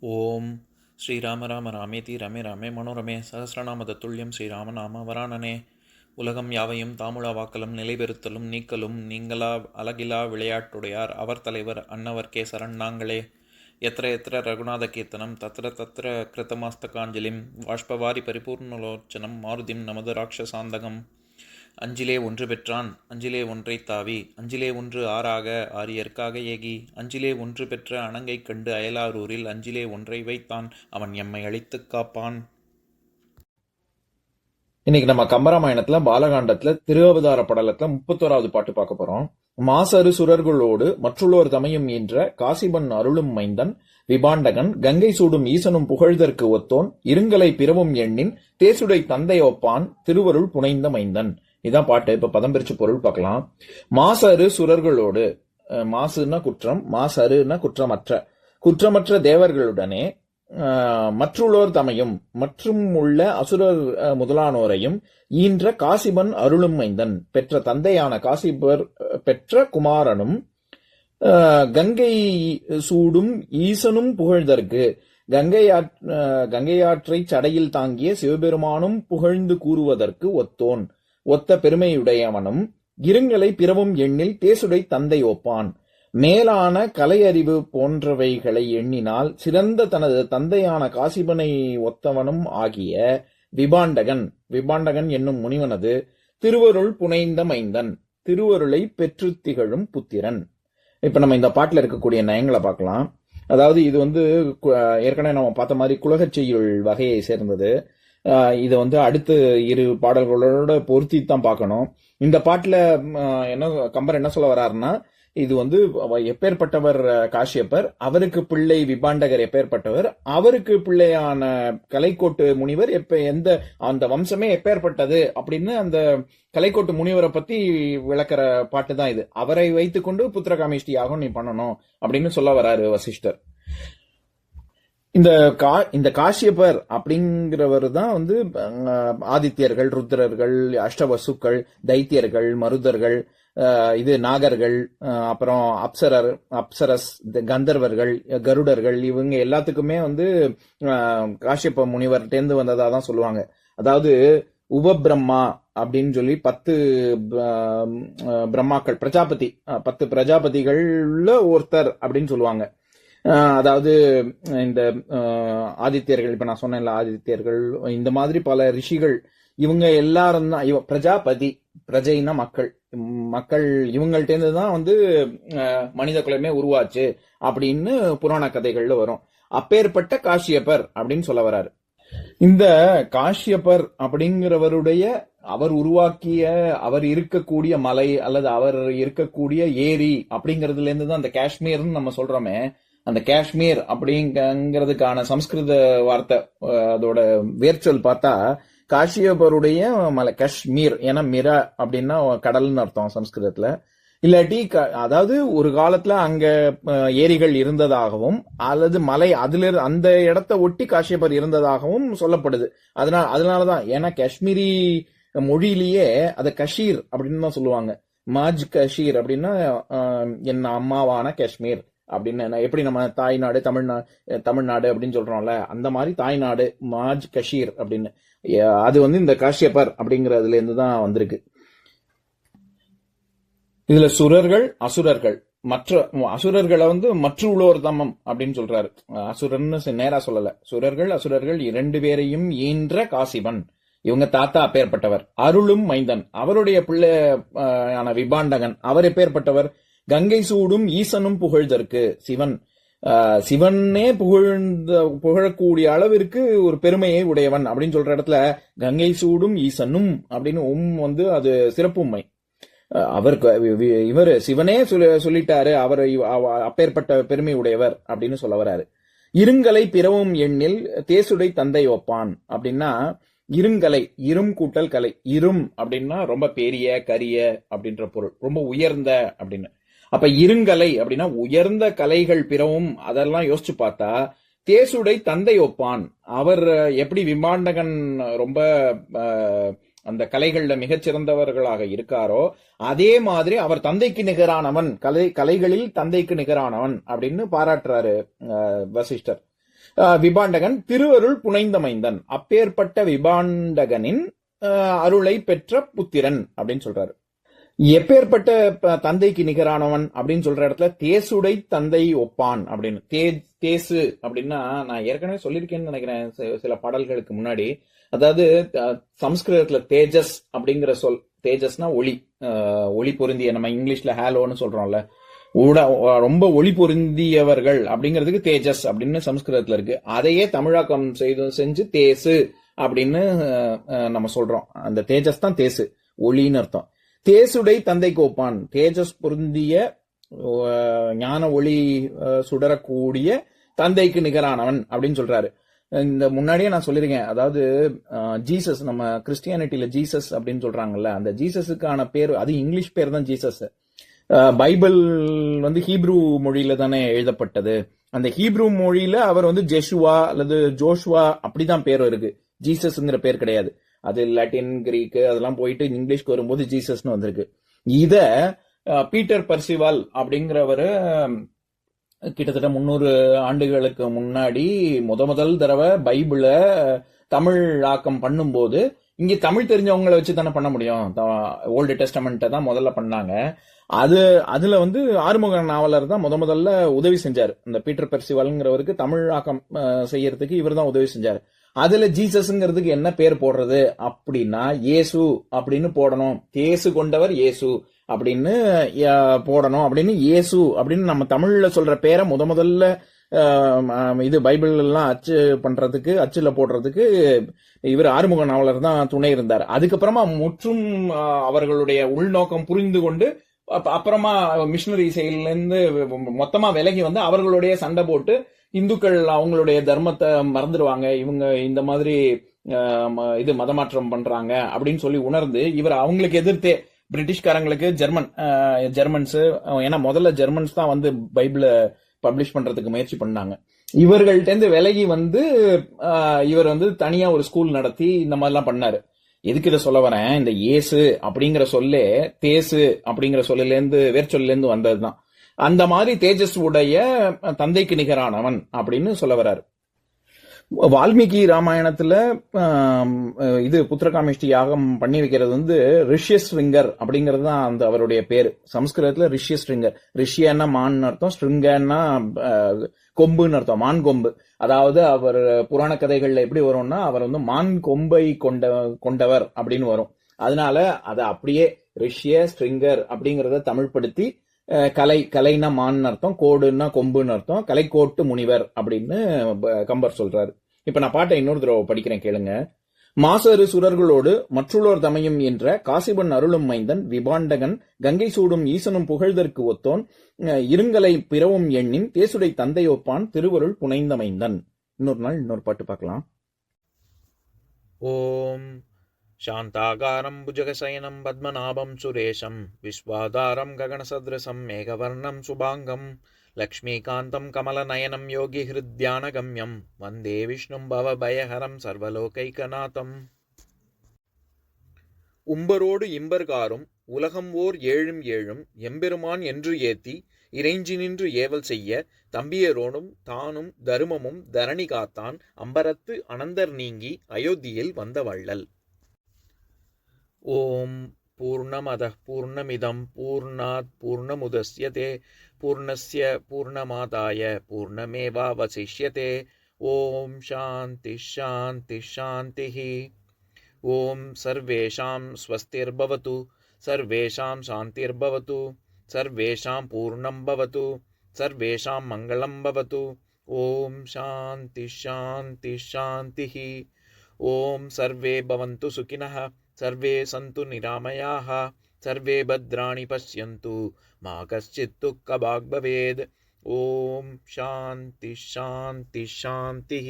ஓம் ஸ்ரீராம ராம ராமேதி ரமே ராமே மனோரமே சகசிரநாம தத்துல்யம் ஸ்ரீராமநாம வராணனே. உலகம் யாவையும் தாமுழா வாக்கலும் நிலைபெறுத்தலும் நீக்கலும் நீங்களா அழகிலா விளையாட்டுடையார் அவர் தலைவர் அன்னவர் சரண் நாங்களே. எத்திர எத்திர ரகுநாத கீர்த்தனம் தத்திர தத்திர கிருத்தமாஸ்தகாஞ்சலிம் வாஷ்பவாரி பரிபூர்ணலோச்சனம் மாருதிம் நமது ராட்சசாந்தகம். அஞ்சிலே ஒன்று பெற்றான் அஞ்சிலே ஒன்றை தாவி அஞ்சிலே ஒன்று ஆறாக ஆரியர்க்காக ஏகி அஞ்சிலே ஒன்று பெற்ற அணங்கை கண்டு அயலாரூரில் அஞ்சிலே ஒன்றை வைத்தான் அவன் எம்மை அழித்துக் காப்பான். இன்னைக்கு நம்ம கம்பராமாயணத்துல பாலகாண்டத்துல திருவவதார படலத்துல 31வது பாட்டு பார்க்க போறோம். மாசரு சுரர்களோடு மற்றுள்ளோர் தமையும் ஈன்ற காசிபன் அருளும் மைந்தன் விபாண்டகன் கங்கை சூடும் ஈசனும் புகழ்தற்கு ஒத்தோன் இருங்கலை பிறவும் எண்ணின் தேசுடை தந்தை ஒப்பான் திருவருள் புனைந்த மைந்தன். இதான் பாட்டு. இப்ப பதம் பிரிச்சு பொருள் பார்க்கலாம். மாசரு சுரர்களோடு, மாசுன்னா குற்றம், மாசருன்னா குற்றமற்ற தேவர்களுடனே மற்றுள்ளோர் தமையும் மற்றும் உள்ள அசுரர் முதலானோரையும் ஈன்ற காசிபன் அருளும் மைந்தன் பெற்ற தந்தையான காசிபர் பெற்ற குமாரனும் கங்கை சூடும் ஈசனும் புகழ்தற்கு கங்கையாற்றை சடையில் தாங்கிய சிவபெருமானும் புகழ்ந்து கூறுவதற்கு ஒத்த பெருமையுடையவனும் இருங்களை பிறவும் எண்ணில் தேசுடை தந்தை ஒப்பான். மேலான கலையறிவு போன்றவைகளை எண்ணினால் சிறந்த தனது தந்தையான காசிபனை ஒத்தவனும் ஆகிய விபாண்டகன் என்னும் முனிவனது திருவருள் புனைந்த மைந்தன், திருவருளை பெற்று திகழும் புத்திரன். இப்ப நம்ம இந்த பாட்டுல இருக்கக்கூடிய நயங்களை பார்க்கலாம். அதாவது இது ஏற்கனவே நம்ம பார்த்த மாதிரி குலகச் செய்யுள் வகையை சேர்ந்தது. இதை அடுத்த இரு பாடல்களோட பொருத்தி தான் பார்க்கணும். இந்த பாட்டுல கம்பர் என்ன சொல்ல வர்றாருன்னா, இது எப்பேற்பட்டவர் காஷ்யப்பர், அவருக்கு பிள்ளை விபாண்டகர் எப்பேற்பட்டவர், அவருக்கு பிள்ளையான கலைக்கோட்டு முனிவர் அந்த வம்சமே எப்பேற்பட்டது அப்படின்னு அந்த கலைக்கோட்டு முனிவரை பத்தி விளக்குற பாட்டு தான் இது. அவரை வைத்துக்கொண்டு புத்திரகாமேஷ்டி யாகம் நீ பண்ணணும் அப்படின்னு சொல்ல வராரு வசிஷ்டர். இந்த காஷ்யப்பர் அப்படிங்கிறவர் தான் ஆதித்யர்கள், ருத்ரர்கள், அஷ்டவசுக்கள், தைத்தியர்கள், மருதர்கள், நாகர்கள், அப்புறம் அப்சரஸ், கந்தர்வர்கள், கருடர்கள், இவங்க எல்லாத்துக்குமே காஷ்யப்ப முனிவர்கிட்டேருந்து வந்ததா தான் சொல்லுவாங்க. அதாவது உபபிரம்மா அப்படின்னு சொல்லி 10 பிரம்மாக்கள், 10 பிரஜாபதிகள்ல ஒருத்தர் அப்படின்னு சொல்லுவாங்க. அதாவது இந்த ஆதித்யர்கள், இப்ப நான் சொன்னேன்ல ஆதித்யர்கள், இந்த மாதிரி பல ரிஷிகள், இவங்க எல்லாரும் தான் பிரஜாபதி, பிரஜைனா மக்கள் இவங்கள்ட்ட தான் மனித குலமே உருவாச்சு அப்படின்னு புராண கதைகள்ல வரும். அப்பேற்பட்ட காஷ்யப்பர் அப்படின்னு சொல்ல வர்றாரு. இந்த காஷ்யப்பர் அப்படிங்கிறவருடைய அவர் உருவாக்கிய, அவர் இருக்கக்கூடிய மலை அல்லது அவர் இருக்கக்கூடிய ஏரி அப்படிங்கறதுல இருந்து தான் அந்த காஷ்மீர்னு நம்ம சொல்றோமே, அந்த காஷ்மீர் அப்படிங்கிறதுக்கான சம்ஸ்கிருத வார்த்தை, அதோட வேர்ச்சொல் பார்த்தா காஷ்யப்பருடைய மலை காஷ்மீர். ஏன்னா மிரா அப்படின்னா கடல்னு அர்த்தம் சம்ஸ்கிருதத்துல. இல்லாட்டி அதாவது ஒரு காலத்துல அங்க ஏரிகள் இருந்ததாகவும் அல்லது மலை அதுல அந்த இடத்த ஒட்டி காஷ்யப்பர் இருந்ததாகவும் சொல்லப்படுது. அதனாலதான், ஏன்னா காஷ்மீரி மொழியிலேயே அதை கஷீர் அப்படின்னு தான் சொல்லுவாங்க. மாஜ் கஷீர் அப்படின்னா என் அம்மாவான காஷ்மீர் அப்படின்னு. எப்படி நம்ம தாய்நாடு, தமிழ்நாடு அப்படின்னு சொல்றோம்ல, அந்த மாதிரி தாய்நாடு மாஜ் கஷீர் அப்படின்னு. அது இந்த காஷ்யப்பர் அப்படிங்கறதுல இருந்து தான் வந்திருக்கு. இதுல சுரர்கள், அசுரர்கள், அசுரர்களை மற்ற உள்ளோர் தமம் அப்படின்னு சொல்றாரு. அசுரன்னு நேரா சொல்லல. சுரர்கள் அசுரர்கள் 2 பேரையும் ஈன்ற காசிபன், இவங்க தாத்தா அப்பேற்பட்டவர். அருளும் மைந்தன், அவருடைய பிள்ளையான விபாண்டகன், அவர் எப்பேற்பட்டவர். கங்கை சூடும் ஈசனும் புகழ்தற்கு, சிவனே புகழக்கூடிய அளவிற்கு ஒரு பெருமையை உடையவன் அப்படின்னு சொல்ற இடத்துல கங்கை சூடும் ஈசனும் அப்படின்னு அது சிறப்புமை. இவர் சிவனே சொல்லிட்டாரு, அவர் அப்பேற்பட்ட பெருமை உடையவர் அப்படின்னு சொல்ல வராரு. இருங்கலை பிறவும் எண்ணில் தேசுடை தந்தை ஒப்பான் அப்படின்னா, இருங்கலை, இரும் கூட்டல் கலை, இரும் அப்படின்னா ரொம்ப பெரிய, கரிய அப்படின்ற பொருள், ரொம்ப உயர்ந்த அப்படின்னு. அப்ப இருங்கலை அப்படின்னா உயர்ந்த கலைகள் பிறவும், அதெல்லாம் யோசிச்சு பார்த்தா தேசுடை தந்தை ஒப்பான். அவர் எப்படி விமாண்டகன் ரொம்ப அந்த கலைகள்ல மிகச்சிறந்தவர்களாக இருக்காரோ, அதே மாதிரி அவர் தந்தைக்கு நிகரானவன், கலைகளில் தந்தைக்கு நிகரானவன் அப்படின்னு பாராட்டுறாரு வசிஷ்டர். விபாண்டகன் திருவருள் புனைந்தமைந்தன், அப்பேற்பட்ட விபாண்டகனின் அருளை பெற்ற புத்திரன் அப்படின்னு சொல்றாரு. எப்பேற்பட்ட தந்தைக்கு நிகரானவன் அப்படின்னு சொல்ற இடத்துல தேசுடை தந்தை ஒப்பான் அப்படின்னு. தேசு அப்படின்னா நான் ஏற்கனவே சொல்லியிருக்கேன்னு நினைக்கிறேன் சில பாடல்களுக்கு முன்னாடி. அதாவது சம்ஸ்கிருதத்துல தேஜஸ் அப்படிங்கிற சொல், தேஜஸ்னா ஒளி, ஒளி பொருந்திய, நம்ம இங்கிலீஷ்ல ஹேலோன்னு சொல்றோம்ல, ரொம்ப ஒளி பொருந்தியவர்கள் அப்படிங்கிறதுக்கு தேஜஸ் அப்படின்னு சம்ஸ்கிருதத்துல இருக்கு. அதையே தமிழாக்கம் செஞ்சு தேசு அப்படின்னு நம்ம சொல்றோம். அந்த தேஜஸ் தான் தேசு, ஒளின்னு அர்த்தம். தேசுடை தந்தை கோப்பான், தேஜஸ் பொருந்திய ஞான ஒளி சுடரக்கூடிய தந்தைக்கு நிகரானவன் அப்படின்னு சொல்றாரு. இந்த முன்னாடியே நான் சொல்லிருக்கேன், அதாவது ஜீசஸ், நம்ம கிறிஸ்டியானிட்டியில ஜீசஸ் அப்படின்னு சொல்றாங்கல்ல, அந்த ஜீசஸுக்கான பேர் அது இங்கிலீஷ் பேர் தான் ஜீசஸ். பைபிள் ஹீப்ரூ மொழியில தானே எழுதப்பட்டது. அந்த ஹீப்ரூ மொழியில அவர் ஜெஷுவா அல்லது ஜோஷுவா அப்படிதான் பேர் இருக்கு, ஜீசஸ்ங்கிற பேர் கிடையாது. அது லட்டின், கிரீக்கு அதெல்லாம் போயிட்டு இங்கிலீஷ்க்கு வரும்போது ஜீசஸ்னு வந்திருக்கு. இத பீட்டர் பர்சிவால் அப்படிங்கிறவரு கிட்டத்தட்ட 300 ஆண்டுகளுக்கு முன்னாடி முதல் தடவை பைபிள தமிழ் ஆக்கம் பண்ணும்போது, இங்க தமிழ் தெரிஞ்சவங்களை வச்சு தானே பண்ண முடியும், ஓல்டு டெஸ்டமெண்ட்டை தான் முதல்ல பண்ணாங்க. அதுல ஆறுமுக நாவலர் தான் முதல்ல உதவி செஞ்சாரு. இந்த பீட்டர் பெர்சிவால்ங்கிறவருக்கு தமிழ் ஆக்கம் செய்யறதுக்கு இவர் தான் உதவி செஞ்சாரு. அதுல ஜீசஸ்ங்கிறதுக்கு என்ன பேர் போடுறது அப்படின்னா இயேசு அப்படின்னு போடணும், தேசு கொண்டவர் இயேசு அப்படின்னு போடணும் அப்படின்னு இயேசு அப்படின்னு நம்ம தமிழ்ல சொல்ற பேரை முதல்ல இது பைபிள் எல்லாம் அச்சுல போடுறதுக்கு இவர் ஆறுமுக நாவலர் தான் துணை இருந்தார். அதுக்கப்புறமா முற்றும் அவர்களுடைய உள்நோக்கம் புரிந்து கொண்டு அப்புறமா மிஷினரி செயல்ல இருந்து மொத்தமா விலகி அவர்களுடைய சண்டை போட்டு இந்துக்கள் அவங்களுடைய தர்மத்தை மறந்துடுவாங்க, இவங்க இந்த மாதிரி இது மதமாற்றம் பண்றாங்க அப்படின்னு சொல்லி உணர்ந்து இவர் அவங்களுக்கு எதிர்த்தே பிரிட்டிஷ்காரங்களுக்கு ஜெர்மன்ஸ், ஏன்னா முதல்ல ஜெர்மன்ஸ் தான் பைபிள பப்ளிஷ் பண்றதுக்கு முயற்சி பண்ணாங்க. இவர்கள்ட்ட இருந்து விலகி இவர் தனியா ஒரு ஸ்கூல் நடத்தி இந்த மாதிரிலாம் பண்ணாரு. எதுக்கு இதை சொல்ல வரேன், இந்த இயேசு அப்படிங்கிற சொல்லே தேசு அப்படிங்கிற சொல்லில இருந்து வேர்ச்சொல்ல இருந்து வந்ததுதான். அந்த மாதிரி தேஜஸ் உடைய தந்தைக்கு நிகரானவன் அப்படின்னு சொல்ல வர்றாரு. வால்மீகி ராமாயணத்துல இது புத்திரகாமிஷ்டி யாகம் பண்ணி வைக்கிறது ரிஷ்யஸ்ரிங்கர் அப்படிங்கிறது தான் அவருடைய பேரு. சம்ஸ்கிருதத்துல ரிஷ்யஸ்ரிங்கர், ரிஷ்யன்னா மான் அர்த்தம், ஸ்ருங்கன்னா கொம்புன்னு அர்த்தம், மான் கொம்பு. அதாவது அவர் புராண கதைகள்ல எப்படி வரும்னா அவர் மான் கொம்பை கொண்டவர் அப்படின்னு வரும். அதனால அதை அப்படியே ரிஷ்ய ஸ்ரிங்கர் அப்படிங்கறத தமிழ்படுத்தி கலைனா மான் அர்த்தம், கோடுன்னா கொம்புன்னு அர்த்தம், கலைக்கோட்டு முனிவர் அப்படின்னு கம்பர் சொல்றாரு. இப்ப நான் பாட்டை இன்னொரு தடவை படிக்கிறேன், கேளுங்க. மாசரு சுரர்களோடு மற்றுள்ளோர் தமையும் என்ற காசிபன் அருளும் மைந்தன் விபாண்டகன் கங்கை சூடும் ஈசனும் புகழ்தற்கு ஒத்தோன் இருங்கலை பிறவும் எண்ணின் தேசுடை தந்தை ஒப்பான் திருவருள் புனைந்தமைந்தன். இன்னொரு நாள் இன்னொரு பாட்டு பார்க்கலாம். ஓம் शान्ताकारं भुजगशयनं पद्मनाभं सुरेशं विश्वाधारं गगनसदृशं मेघवर्णं शुभाङ्गं लक्ष्मीकान्तं कमलनयनं योगिहृद्यानगम्यं वन्दे विष्णुं भवभयहरं सर्वलोकैकनाथम्. உம்பரோடு இம்பர்காரும் உலகம் ஓர் ஏழும் ஏழும் எம்பெருமான் என்று ஏத்தி இறைஞ்சி நின்று ஏவல் செய்ய தம்பியரோடும் தானும் தருமமும் தரணி காத்தான் அம்பரத்து அனந்தர் நீங்கி அயோத்தியில் வந்த வள்ளல். ஓம் பூர்ணமதః பூர்ணமிதம் பூர்ணாத் பூர்ணமுதஸ்யதே பூர்ணஸ்ய பூர்ணமாதாய பூர்ணமேவாவசிஷ்யதே. ஓம் சாந்தி சாந்தி சாந்திः. ஓம் சர்வேஷாம் ஸ்வஸ்திர்பவது சர்வேஷாம் சாந்திர்பவது சர்வேஷாம் பூர்ணம் பவது சர்வேஷாம் மங்களம் பவது. ஓம் சாந்தி சாந்தி சாந்திः. ஓம் சர்வே பவந்து சுகினः सर्वे सन्तु निरामयाः सर्वे भद्राणि पश्यन्तु मा कश्चित् दुःखभाग् भवेत्. ओम शांति शांति शांति.